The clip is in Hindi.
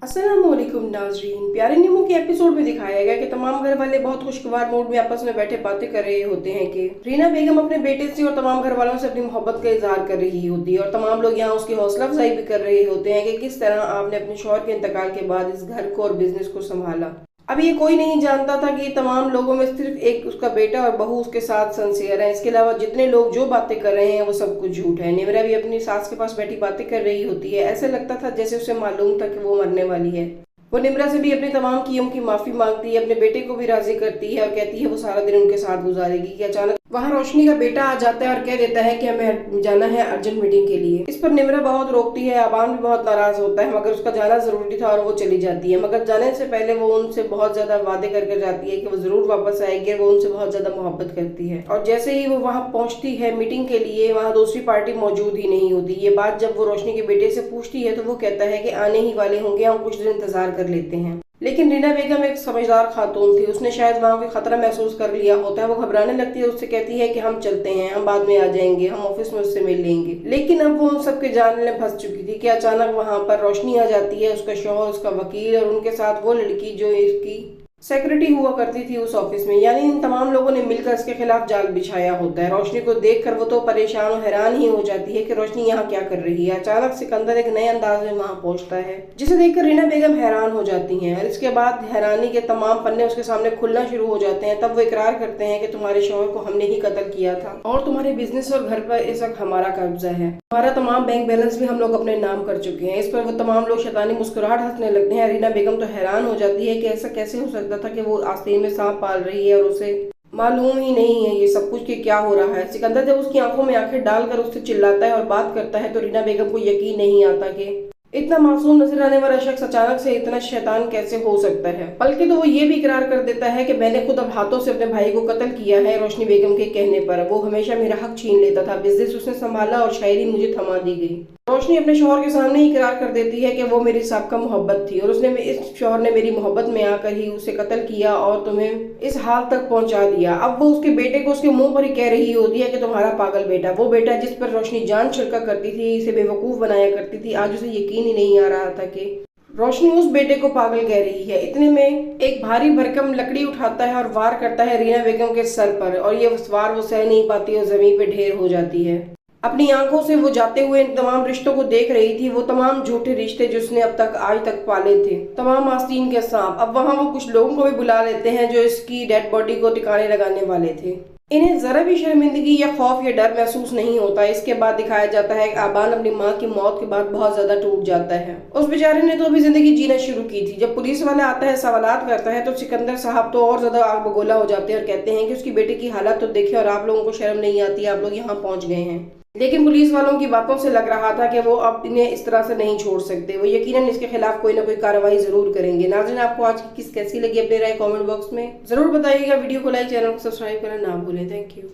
अस्सलामुअलैकुम नाजरीन। प्यारे निमो के एपिसोड में दिखाया गया कि तमाम घर वाले बहुत खुशगवार मूड में आपस में बैठे बातें कर रहे होते हैं कि रीना बेगम अपने बेटे से और तमाम घर वालों से अपनी मोहब्बत का इजहार कर रही होती है और तमाम लोग यहाँ उसकी हौसला अफजाई भी कर रहे होते हैं कि किस तरह आपने अपने शौहर के इंतकाल के बाद इस घर को और बिजनेस को संभाला। अब ये कोई नहीं जानता था कि तमाम लोगों में सिर्फ एक उसका बेटा और बहू उसके साथ सिंसियर है। इसके अलावा जितने लोग जो बातें कर रहे हैं वो सब कुछ झूठ है। निमरा भी अपनी सास के पास बैठी बातें कर रही होती है। ऐसे लगता था जैसे उसे मालूम था कि वो मरने वाली है। वो निमरा से भी अपने तमाम कियों की माफी मांगती है, अपने बेटे को भी राजी करती है और कहती है वो सारा दिन उनके साथ गुजारेगी कि अचानक वहाँ रोशनी का बेटा आ जाता है और कह देता है कि हमें जाना है अर्जेंट मीटिंग के लिए। इस पर निमरा बहुत रोकती है, अबान भी बहुत नाराज होता है, मगर उसका जाना जरूरी था और वो चली जाती है। मगर जाने से पहले वो उनसे बहुत ज्यादा वादे करके जाती है कि वो जरूर वापस आएगी। वो उनसे बहुत ज्यादा मोहब्बत करती है और जैसे ही वो वहाँ पहुंचती है मीटिंग के लिए, वहाँ दूसरी पार्टी मौजूद ही नहीं होती। ये बात जब वो रोशनी के बेटे से पूछती है तो वो कहता है कि आने ही वाले होंगे, हम कुछ दिन इंतजार कर लेते हैं। लेकिन रीना बेगम एक समझदार खातून थी, उसने शायद वहाँ कोई खतरा महसूस कर लिया होता है। वो घबराने लगती है, उससे कहती है कि हम चलते हैं, हम बाद में आ जाएंगे, हम ऑफिस में उससे मिल लेंगे। लेकिन अब वो उन सबके जाल में फंस चुकी थी कि अचानक वहाँ पर रोशनी आ जाती है, उसका शौहर, उसका वकील और उनके साथ वो लड़की जो इसकी सेक्रेटरी हुआ करती थी उस ऑफिस में। यानी इन तमाम लोगों ने मिलकर इसके खिलाफ जाल बिछाया होता है। रोशनी को देखकर वो तो परेशान और हैरान ही हो जाती है कि रोशनी यहाँ क्या कर रही है। अचानक सिकंदर एक नए अंदाज में वहाँ पहुँचता है जिसे देखकर रीना बेगम हैरान हो जाती हैं और इसके बाद हैरानी के तमाम पन्ने उसके सामने खुलना शुरू हो जाते हैं। तब वो इकरार करते हैं कि तुम्हारे शौहर को हमने ही कत्ल किया था और तुम्हारे बिजनेस और घर पर इस वक्त हमारा कब्जा है। हमारा तमाम बैंक बैलेंस भी हम लोग अपने नाम कर चुके हैं। इस पर वो तमाम लोग शैतानी मुस्कुराहट हंसने लगते हैं। रीना बेगम तो हैरान हो जाती है कि ऐसा कैसे हो सकता था कि वो आस्तीन में सांप पाल रही है और उसे मालूम ही नहीं है ये सब कुछ कि क्या हो रहा है। सिकंदर जब उसकी आंखों में आंखें डालकर उससे चिल्लाता है और बात करता है तो रीना बेगम को यकीन नहीं आता कि इतना मासूम नजर आने वाला शख्स अचानक से इतना शैतान कैसे हो सकता है। बल्कि तो वो ये भी इकरार कर देता है कि मैंने खुद अब हाथों से अपने भाई को कत्ल किया है रोशनी बेगम के कहने पर। वो हमेशा मेरा हक छीन लेता था, बिजनेस उसने संभाला और शायरी मुझे थमा दी गई। रोशनी अपने शौहर के सामने ही इकरार कर देती है कि वो मेरी साबका मोहब्बत थी और इस शौहर ने मेरी मोहब्बत में आकर ही उसे कत्ल किया और तुम्हें इस हाल तक पहुंचा दिया। अब वो उसके बेटे को उसके मुंह पर ही कह रही होती है कि तुम्हारा पागल बेटा, वो बेटा जिस पर रोशनी जान छिड़का करती थी, इसे बेवकूफ बनाया करती थी, आज उसे यकीन ही नहीं आ रहा था कि रोशनी उस बेटे को पागल कह रही है। इतने में एक भारी भरकम लकड़ी उठाता है और वार करता है रीना बेगम के सर पर और ये वार वो सह नहीं पाती और जमीन पे ढेर हो जाती है। अपनी आंखों से वो जाते हुए इन तमाम रिश्तों को देख रही थी, वो तमाम झूठे रिश्ते जिसने अब तक आज तक पाले थे, तमाम आस्तीन के सांप। अब वहाँ वो कुछ लोगों को भी बुला लेते हैं जो इसकी डेड बॉडी को ठिकाने लगाने वाले थे। इन्हें जरा भी शर्मिंदगी या खौफ या डर महसूस नहीं होता। इसके बाद दिखाया जाता है कि आबान अपनी माँ की मौत के बाद बहुत ज्यादा टूट जाता है। उस बेचारे ने तो अभी जिंदगी जीना शुरू की थी। जब पुलिस वाला आता है, सवालात करता है तो सिकंदर साहब तो और ज्यादा आग बगोला हो जाते हैं और कहते हैं कि उसकी बेटे की हालत तो देखे और आप लोगों को शर्म नहीं आती, आप लोग यहाँ पहुंच गए हैं। लेकिन पुलिस वालों की बातों से लग रहा था कि वो अब इन्हें इस तरह से नहीं छोड़ सकते। वो यकीनन इसके खिलाफ कोई ना कोई कार्रवाई जरूर करेंगे। नाज़रीन, आपको आज की किस कैसी लगी अपने राय कमेंट बॉक्स में जरूर बताइएगा। वीडियो को लाइक, चैनल को सब्सक्राइब करना ना भूलें। Thank you.